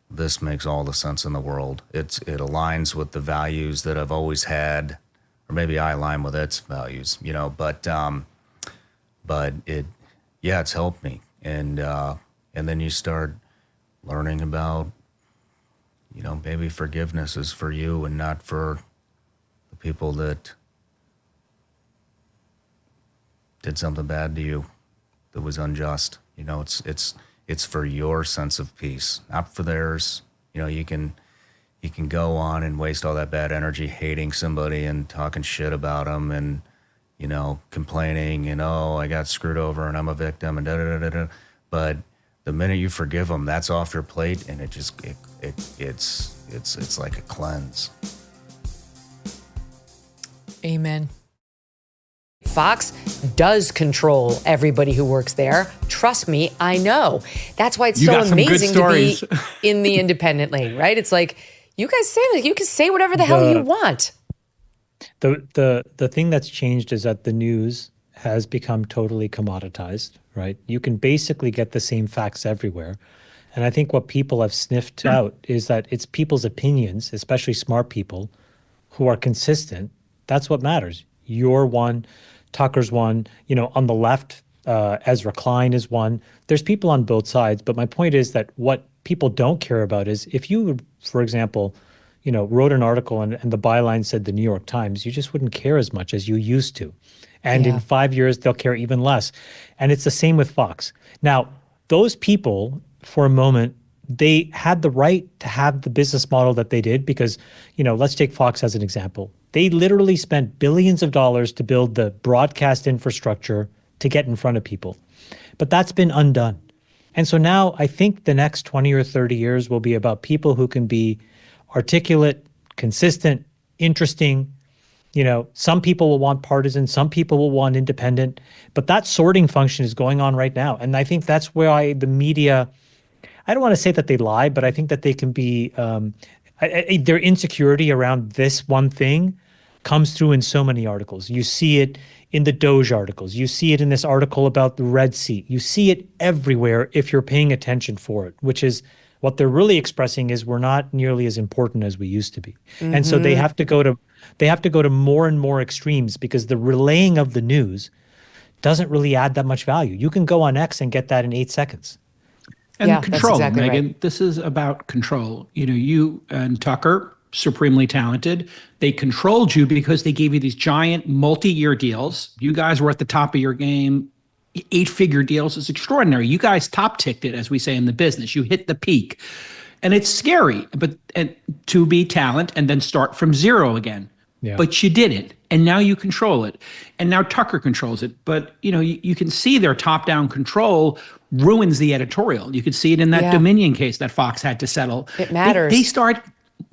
Speaker 6: This makes all the sense in the world. It aligns with the values that I've always had, or maybe I align with its values, but it's helped me. And then you start learning about, maybe forgiveness is for you and not for the people that did something bad to you that was unjust. It's for your sense of peace, not for theirs. You can go on and waste all that bad energy hating somebody and talking shit about them and, complaining and, oh, I got screwed over and I'm a victim and da-da-da-da-da. But the minute you forgive them, that's off your plate, and it's like a cleanse.
Speaker 1: Amen. Fox does control everybody who works there. Trust me, I know. That's why it's so amazing to be in the independent lane, right? It's like, you can say whatever the hell you want.
Speaker 7: The thing that's changed is that the news has become totally commoditized, right? You can basically get the same facts everywhere. And I think what people have sniffed out is that it's people's opinions, especially smart people, who are consistent. That's what matters. You're one, Tucker's one, on the left, Ezra Klein is one. There's people on both sides, but my point is that what people don't care about is if you, for example, wrote an article and the byline said the New York Times, you just wouldn't care as much as you used to. And in 5 years, they'll care even less. And it's the same with Fox. Now, those people, for a moment, they had the right to have the business model that they did because, let's take Fox as an example. They literally spent billions of dollars to build the broadcast infrastructure to get in front of people. But that's been undone. And so now I think the next 20 or 30 years will be about people who can be articulate, consistent, interesting. Some people will want partisan, some people will want independent, but that sorting function is going on right now. And I think that's where the media, I don't want to say that they lie, but I think that they can be, their insecurity around this one thing comes through in so many articles. You see it in the Doge articles. You see it in this article about the Red Sea. You see it everywhere if you're paying attention for it, which is What they're really expressing is we're not nearly as important as we used to be. And so they have to go to more and more extremes because the relaying of the news doesn't really add that much value. You can go on X and get that in 8 seconds.
Speaker 8: And
Speaker 1: Yeah,
Speaker 8: control,
Speaker 1: that's exactly
Speaker 8: Megyn.
Speaker 1: right.
Speaker 8: This is about control. You know, you and Tucker, supremely talented, they controlled you because they gave you these giant multi-year deals. You guys were at the top of your game. 8-figure deals is extraordinary. You guys top-ticked it, as we say in the business. You hit the peak. And it's scary, and to be talent and then start from zero again.
Speaker 7: Yeah.
Speaker 8: But you did it, and now you control it. And now Tucker controls it. But, you know, you can see their top-down control ruins the editorial. You could see it in that Dominion case that Fox had to settle.
Speaker 1: It matters.
Speaker 8: They start,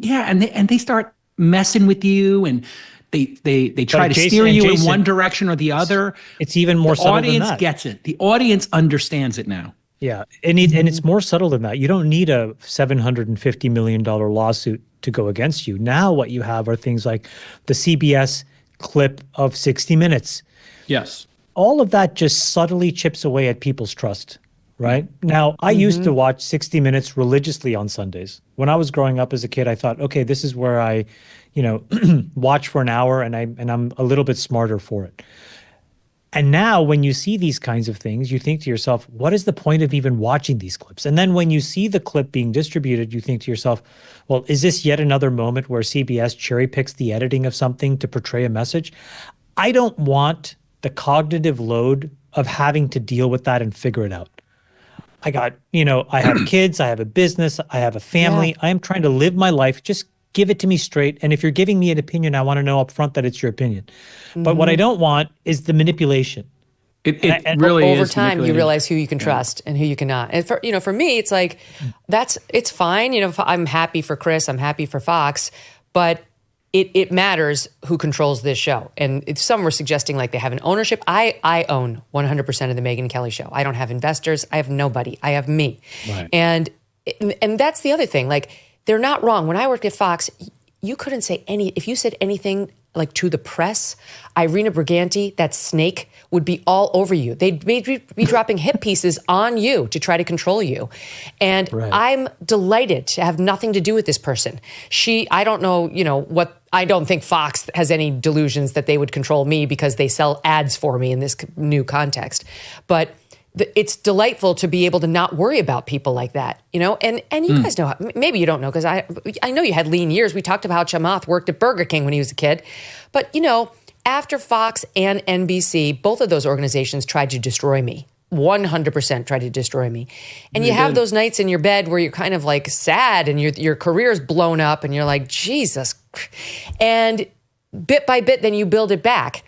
Speaker 8: and they start messing with you, and they try to steer you in one direction or the other.
Speaker 7: It's even more subtle than that.
Speaker 8: The audience gets it. The audience understands it now.
Speaker 7: Yeah, and it's more subtle than that. You don't need a $750 million lawsuit to go against you. Now what you have are things like the CBS clip of 60 Minutes.
Speaker 8: Yes.
Speaker 7: All of that just subtly chips away at people's trust, right? Now, I used to watch 60 Minutes religiously on Sundays. When I was growing up as a kid, I thought, okay, this is where I, watch for an hour and I'm a little bit smarter for it. And now when you see these kinds of things, you think to yourself, what is the point of even watching these clips? And then when you see the clip being distributed, you think to yourself, well, is this yet another moment where CBS cherry picks the editing of something to portray a message? I don't want the cognitive load of having to deal with that and figure it out. I have kids, I have a business, I have a family. I am trying to live my life. Just give it to me straight. And if you're giving me an opinion, I want to know up front that it's your opinion. But what I don't want is the manipulation.
Speaker 8: It really is.
Speaker 1: Over time, you realize who you can trust and who you cannot. And for me, it's like, it's fine. I'm happy for Chris, I'm happy for Fox, but it matters who controls this show. And some were suggesting like they have an ownership. I own 100% of the Megyn Kelly Show. I don't have investors. I have nobody. I have me. Right. And that's the other thing. Like, they're not wrong. When I worked at Fox, you couldn't say if you said anything like to the press, Irina Briganti, that snake, would be all over you. They'd be dropping hit pieces on you to try to control you. And I'm delighted to have nothing to do with this person. I don't know, what, I don't think Fox has any delusions that they would control me because they sell ads for me in this new context. But it's delightful to be able to not worry about people like that, and you guys know, maybe you don't know, because I know you had lean years. We talked about how Chamath worked at Burger King when he was a kid. But, after Fox and NBC, both of those organizations tried to destroy me. 100% tried to destroy me. And you have those nights in your bed where you're kind of like sad and your career's blown up and you're like, Jesus. And bit by bit, then you build it back.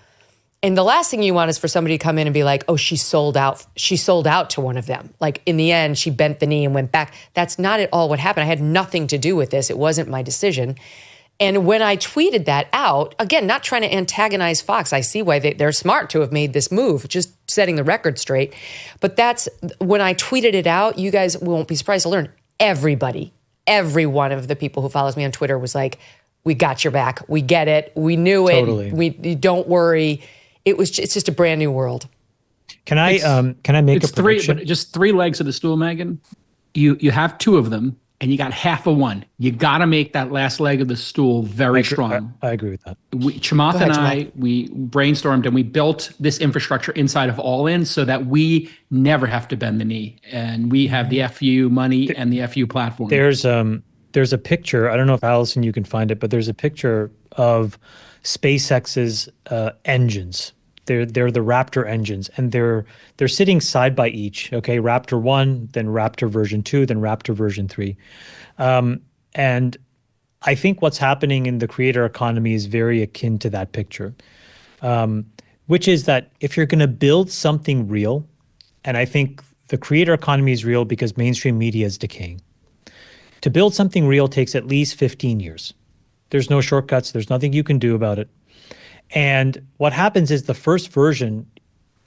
Speaker 1: And the last thing you want is for somebody to come in and be like, oh, she sold out. She sold out to one of them. Like, in the end, she bent the knee and went back. That's not at all what happened. I had nothing to do with this. It wasn't my decision. And when I tweeted that out, again, not trying to antagonize Fox. I see why they're smart to have made this move, just setting the record straight. But that's when I tweeted it out, you guys won't be surprised to learn, every one of the people who follows me on Twitter was like, we got your back. We get it. We knew it. Totally. Don't worry. It's just a brand new world.
Speaker 7: Can I make a prediction?
Speaker 8: Just 3 legs of the stool, Megyn. You have 2 of them, and you got half of one. You got to make that last leg of the stool very strong.
Speaker 7: I agree with that.
Speaker 8: Chamath and I, we brainstormed and we built this infrastructure inside of All In so that we never have to bend the knee, and we have the FU money and the FU platform.
Speaker 7: There's a picture. I don't know if Allison you can find it, but there's a picture of SpaceX's engines. They're the Raptor engines, and they're sitting side by each. Okay, Raptor 1, then Raptor version 2, then Raptor version 3. And I think what's happening in the creator economy is very akin to that picture, which is that if you're going to build something real, and I think the creator economy is real because mainstream media is decaying. To build something real takes at least 15 years. There's no shortcuts. There's nothing you can do about it. And what happens is the first version,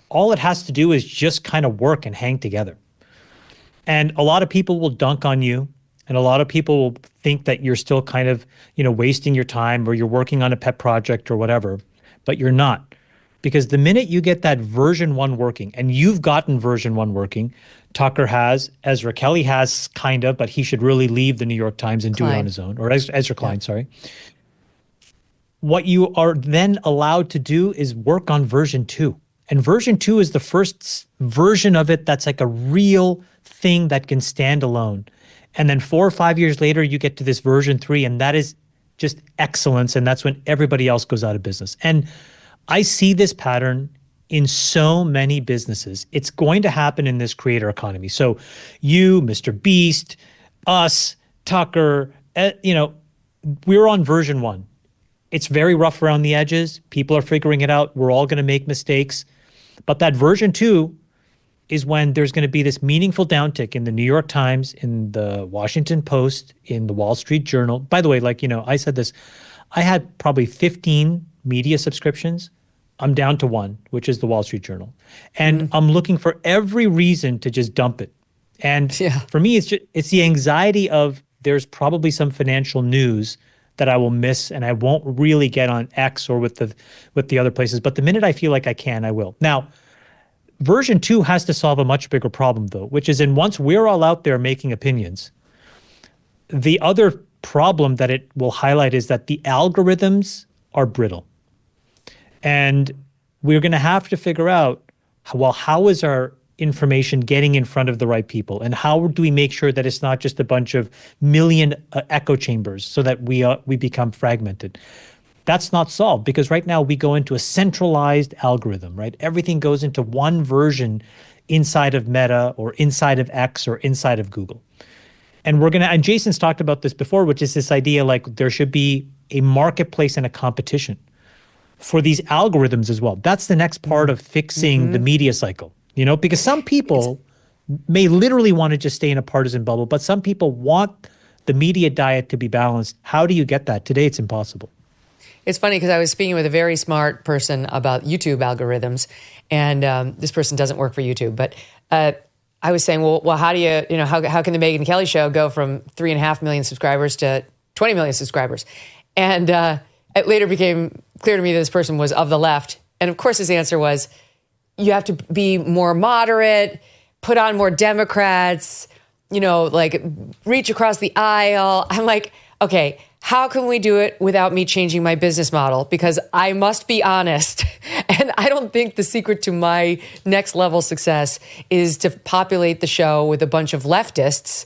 Speaker 7: all it has to do is just kind of work and hang together. And a lot of people will dunk on you, and a lot of people will think that you're still kind of, wasting your time, or you're working on a pet project or whatever, but you're not. Because the minute you get that version 1 working, and you've gotten version 1 working, Tucker has, Ezra Kelly has kind of, but he should really leave the New York Times and do it on his own, or Ezra Klein, sorry. What you are then allowed to do is work on version 2. And version 2 is the first version of it that's like a real thing that can stand alone. And then 4 or 5 years later, you get to this version 3, and that is just excellence. And that's when everybody else goes out of business. And I see this pattern in so many businesses. It's going to happen in this creator economy. So you, Mr. Beast, us, Tucker, we're on version 1. It's very rough around the edges. People are figuring it out. We're all going to make mistakes. But that version 2 is when there's going to be this meaningful downtick in the New York Times, in the Washington Post, in the Wall Street Journal. By the way, I said this, I had probably 15 media subscriptions. I'm down to 1, which is the Wall Street Journal. And I'm looking for every reason to just dump it. And for me, it's the anxiety of there's probably some financial news that I will miss and I won't really get on X or with the other places. But the minute I feel like I can, I will. Now, version 2 has to solve a much bigger problem though, which is once we're all out there making opinions, the other problem that it will highlight is that the algorithms are brittle. And we're going to have to figure out, how is our information getting in front of the right people? And how do we make sure that it's not just a bunch of million echo chambers so that we become fragmented? That's not solved because right now we go into a centralized algorithm, right? Everything goes into one version inside of Meta or inside of X or inside of Google. And and Jason's talked about this before, which is this idea like there should be a marketplace and a competition for these algorithms as well. That's the next part of fixing the media cycle, because some people may literally want to just stay in a partisan bubble, but some people want the media diet to be balanced. How do you get that? Today, it's impossible.
Speaker 1: It's funny because I was speaking with a very smart person about YouTube algorithms, and this person doesn't work for YouTube, but I was saying, well, how do how can the Megyn Kelly Show go from 3.5 million subscribers to 20 million subscribers? And it later became clear to me that this person was of the left. And of course, his answer was, you have to be more moderate, put on more Democrats, reach across the aisle. I'm like, okay, how can we do it without me changing my business model? Because I must be honest. And I don't think the secret to my next level success is to populate the show with a bunch of leftists.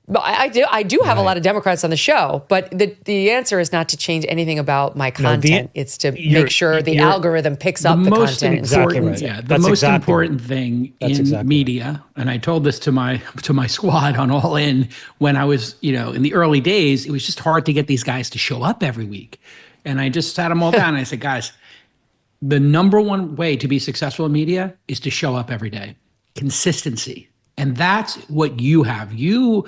Speaker 1: But I do have a lot of Democrats on the show, but the answer is not to change anything about my content. It's to make sure the algorithm picks up the content.
Speaker 8: Exactly right. Yeah, the most important thing in media, and I told this to my squad on All In when I was, in the early days, it was just hard to get these guys to show up every week. And I just sat them all down and I said, guys, the number one way to be successful in media is to show up every day. Consistency. And that's what you have. You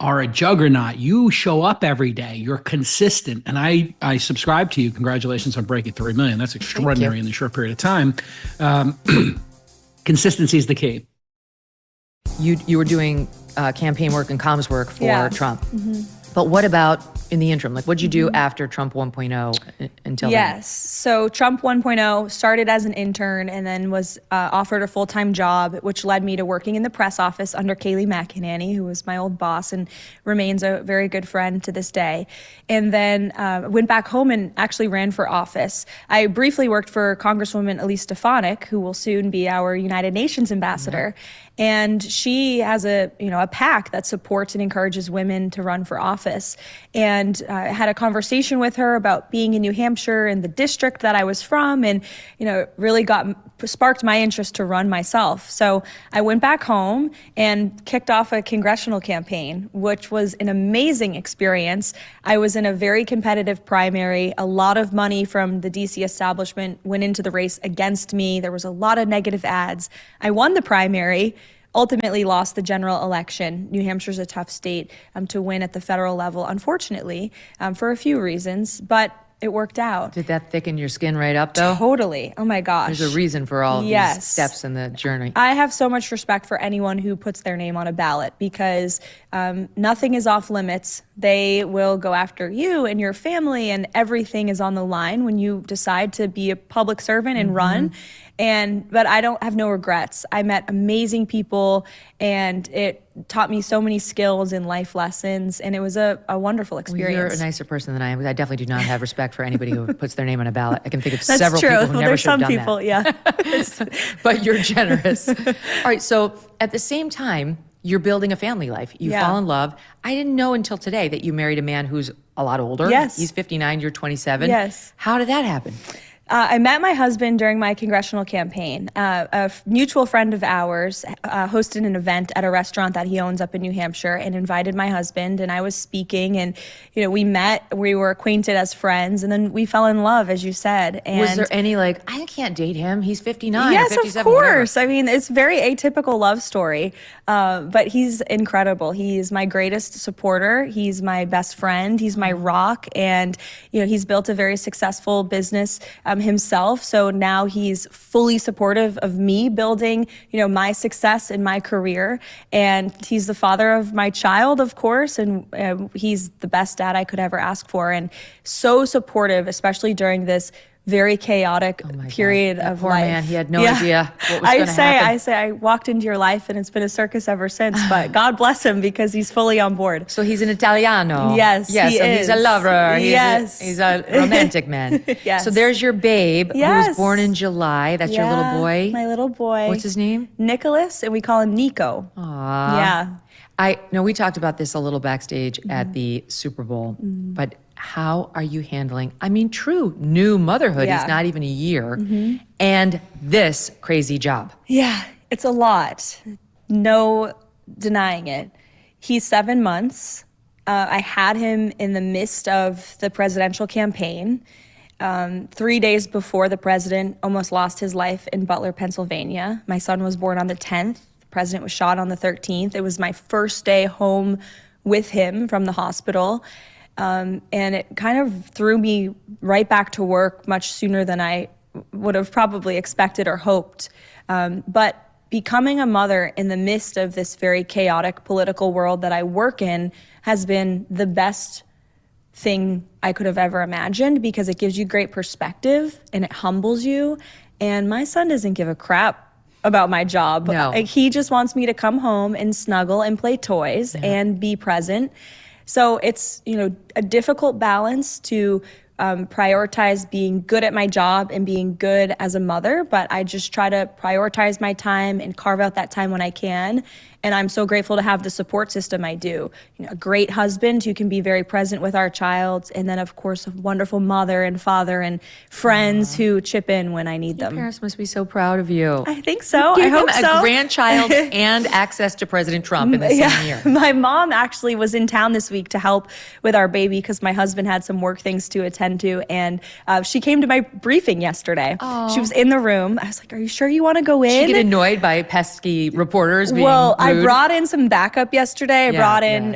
Speaker 8: are a juggernaut. You show up every day. You're consistent. And I subscribe to you. Congratulations on breaking 3 million. That's extraordinary in a short period of time. Consistency is the key.
Speaker 1: You were doing campaign work and comms work for Trump. Mm-hmm. But what about in the interim? Like, what'd you do after Trump 1.0 until then?
Speaker 9: So Trump 1.0 started as an intern and then was offered a full-time job, which led me to working in the press office under Kayleigh McEnany, who was my old boss and remains a very good friend to this day. And then went back home and actually ran for office. I briefly worked for Congresswoman Elise Stefanik, who will soon be our United Nations ambassador. Mm-hmm. And she has a PAC that supports and encourages women to run for office. And I had a conversation with her about being in New Hampshire and the district that I was from, and really sparked my interest to run myself. So I went back home and kicked off a congressional campaign, which was an amazing experience. I was in a very competitive primary. A lot of money from the DC establishment went into the race against me. There was a lot of negative ads. I won the primary. Ultimately lost the general election. New Hampshire's a tough state to win at the federal level, unfortunately, for a few reasons, but it worked out.
Speaker 1: Did that thicken your skin right up, though?
Speaker 9: Totally. Oh, my gosh.
Speaker 1: There's a reason for all these steps in the journey.
Speaker 9: I have so much respect for anyone who puts their name on a ballot because nothing is off limits They will go after you and your family, and everything is on the line when you decide to be a public servant and run. But I don't have no regrets. I met amazing people, and it taught me so many skills and life lessons, and it was a wonderful experience.
Speaker 1: Well, you're a nicer person than I am. I definitely do not have respect for anybody who puts their name on a ballot. I can think of
Speaker 9: That's
Speaker 1: several
Speaker 9: true.
Speaker 1: people who never
Speaker 9: There's
Speaker 1: should have
Speaker 9: some
Speaker 1: done
Speaker 9: people,
Speaker 1: that. But you're generous. All right, so at the same time, you're building a family life. You fall in love. I didn't know until today that you married a man who's a lot older.
Speaker 9: Yes.
Speaker 1: He's 59, you're 27.
Speaker 9: Yes.
Speaker 1: How did that happen?
Speaker 9: I met my husband during my congressional campaign. A mutual friend of ours hosted an event at a restaurant that he owns up in New Hampshire and invited my husband, and I was speaking, and we met, we were acquainted as friends, and then we fell in love, as you said. And
Speaker 1: was there any I can't date him, he's 59,
Speaker 9: yes,
Speaker 1: 57,
Speaker 9: of course.
Speaker 1: whatever.
Speaker 9: I mean, it's very atypical love story, but he's incredible. He's my greatest supporter. He's my best friend. He's my rock, and he's built a very successful business himself. So now he's fully supportive of me building, my success in my career. And he's the father of my child, of course. And he's the best dad I could ever ask for. And so supportive, especially during this very chaotic period of
Speaker 1: poor
Speaker 9: life.
Speaker 1: Man, he had no idea what was going to happen.
Speaker 9: I say I walked into your life and it's been a circus ever since, but God bless him because he's fully on board.
Speaker 1: So he's an Italiano.
Speaker 9: Yes,
Speaker 1: yes,
Speaker 9: he
Speaker 1: so
Speaker 9: is.
Speaker 1: He's a lover.
Speaker 9: Yes.
Speaker 1: He's a romantic man.
Speaker 9: Yes.
Speaker 1: So there's your babe who was born in July. That's your little boy.
Speaker 9: My little boy.
Speaker 1: What's his name?
Speaker 9: Nicholas, and we call him Nico.
Speaker 1: Aww.
Speaker 9: Yeah.
Speaker 1: We talked about this a little backstage at the Super Bowl, but how are you handling, true new motherhood?
Speaker 9: Yeah.
Speaker 1: He's not even a year, and this crazy job.
Speaker 9: Yeah, it's a lot. No denying it. He's 7 months. I had him in the midst of the presidential campaign. 3 days before the president almost lost his life in Butler, Pennsylvania. My son was born on the 10th. The president was shot on the 13th. It was my first day home with him from the hospital. And it kind of threw me right back to work much sooner than I would have probably expected or hoped. But becoming a mother in the midst of this very chaotic political world that I work in has been the best thing I could have ever imagined because it gives you great perspective and it humbles you. And my son doesn't give a crap about my job.
Speaker 1: No.
Speaker 9: He just wants me to come home and snuggle and play toys and be present. So it's, a difficult balance to prioritize being good at my job and being good as a mother, but I just try to prioritize my time and carve out that time when I can. And I'm so grateful to have the support system I do. A great husband who can be very present with our child, and then of course a wonderful mother and father and friends who chip in when I need them.
Speaker 1: Parents must be so proud of you.
Speaker 9: I think so. I
Speaker 1: Give
Speaker 9: hope
Speaker 1: him
Speaker 9: so.
Speaker 1: a grandchild and access to President Trump in the same year.
Speaker 9: My mom actually was in town this week to help with our baby because my husband had some work things to attend to, and she came to my briefing yesterday. She was in the room. I was like, "Are you sure you want to go in?"
Speaker 1: Did you get annoyed by pesky reporters being
Speaker 9: Well,
Speaker 1: rude?
Speaker 9: I brought in some backup yesterday. I brought in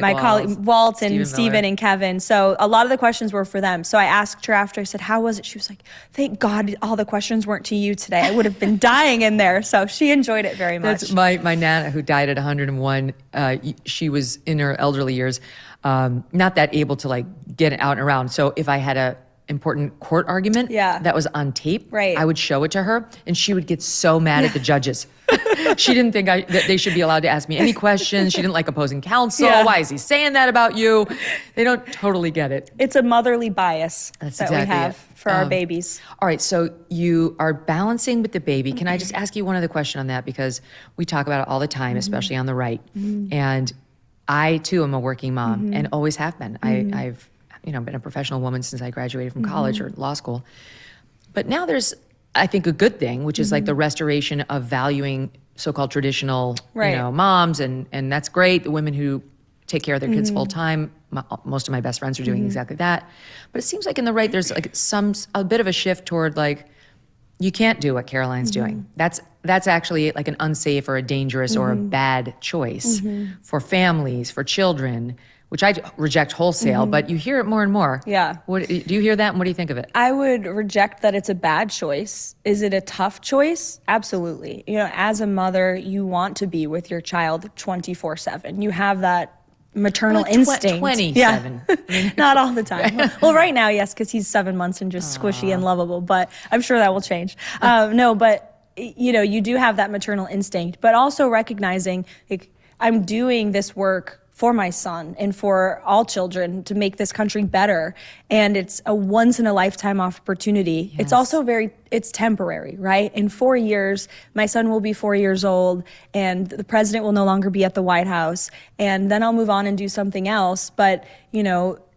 Speaker 9: my colleague Walt and Steven and Kevin. So a lot of the questions were for them. So I asked her after, I said, "How was it?" She was like, "Thank God all the questions weren't to you today. I would have been dying in there." So she enjoyed it very much.
Speaker 1: That's my Nana, who died at 101. She was in her elderly years, not that able to get out and around. So if I had a important court argument that was on tape, I would show it to her, and she would get so mad at the judges. She didn't think that they should be allowed to ask me any questions. She didn't like opposing counsel. Why is he saying that about you? They don't totally get it.
Speaker 9: It's a motherly bias that we have for our babies.
Speaker 1: All right, so you are balancing with the baby. Can I just ask you one other question on that? Because we talk about it all the time, especially on the right. And I, too, am a working mom and always have been. I've been a professional woman since I graduated from college or law school. But now there's, I think, a good thing, which is the restoration of valuing so-called traditional, moms, and that's great. The women who take care of their kids full time, most of my best friends are doing exactly that. But it seems like in the right, there's a bit of a shift toward you can't do what Karoline's doing. That's actually an unsafe or a dangerous or a bad choice for families, for children, which I reject wholesale, but you hear it more and more.
Speaker 9: Yeah.
Speaker 1: Do you hear that, and what do you think of it?
Speaker 9: I would reject that it's a bad choice. Is it a tough choice? Absolutely. As a mother, you want to be with your child 24/7. You have that maternal instinct.
Speaker 1: 27.
Speaker 9: Yeah. Not all the time. Well, right now, yes, because he's 7 months and just squishy and lovable, but I'm sure that will change. No, but you do have that maternal instinct, but also recognizing like, I'm doing this work for my son and for all children to make this country better. And it's a once in a lifetime opportunity. Yes. It's also it's temporary, right? In 4 years, my son will be 4 years old and the president will no longer be at the White House. And then I'll move on and do something else. But,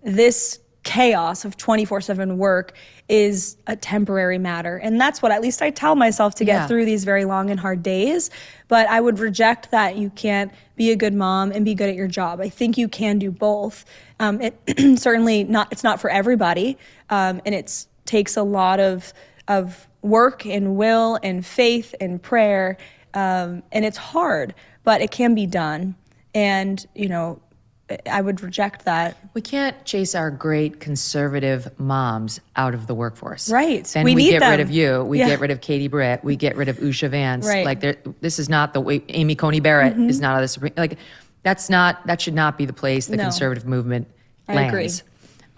Speaker 9: this chaos of 24/7 work is a temporary matter. And that's what at least I tell myself to get through these very long and hard days. But I would reject that you can't be a good mom and be good at your job. I think you can do both. It certainly it's not for everybody. And it takes a lot of work and will and faith and prayer. And it's hard, but it can be done. And, I would reject that.
Speaker 1: We can't chase our great conservative moms out of the workforce.
Speaker 9: Right.
Speaker 1: Then we get rid of you. We get rid of Katie Britt. We get rid of Usha Vance.
Speaker 9: Right.
Speaker 1: Like this is not the way Amy Coney Barrett is not on the Supreme. Like that should not be the place the conservative movement lands.
Speaker 9: I agree.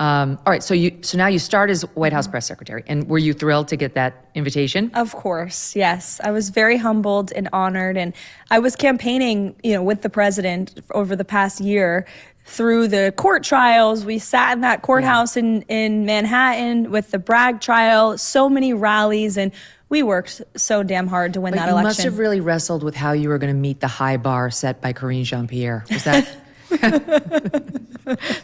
Speaker 1: All right. So now you start as White House press secretary, and were you thrilled to get that invitation?
Speaker 9: Of course, yes. I was very humbled and honored, and I was campaigning, with the president over the past year through the court trials. We sat in that courthouse in Manhattan with the Bragg trial, so many rallies, and we worked so damn hard to win that election.
Speaker 1: You must have really wrestled with how you were going to meet the high bar set by Karine Jean-Pierre. Was that?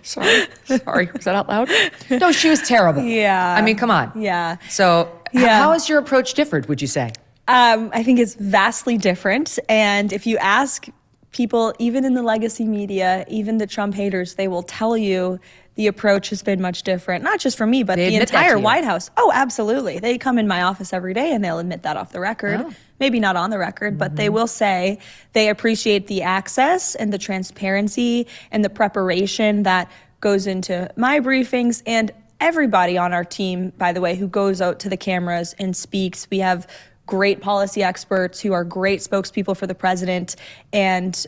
Speaker 1: Sorry. Was that out loud? No, she was terrible.
Speaker 9: Yeah.
Speaker 1: I mean, come on.
Speaker 9: Yeah.
Speaker 1: So how has your approach differed, would you say?
Speaker 9: I think it's vastly different. And if you ask people, even in the legacy media, even the Trump haters, they will tell you the approach has been much different. Not just for me, but the entire White House. Oh, absolutely. They come in my office every day and they'll admit that off the record. Oh. Maybe not on the record, but they will say they appreciate the access and the transparency and the preparation that goes into my briefings, and everybody on our team, by the way, who goes out to the cameras and speaks. We have great policy experts who are great spokespeople for the president, and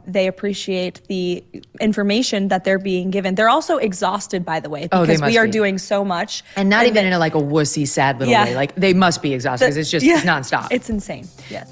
Speaker 9: they appreciate the information that they're being given. They're also exhausted, by the way, because we are doing so much.
Speaker 1: And not even in a wussy, sad little way. Like, they must be exhausted because it's just nonstop.
Speaker 9: It's insane, yes.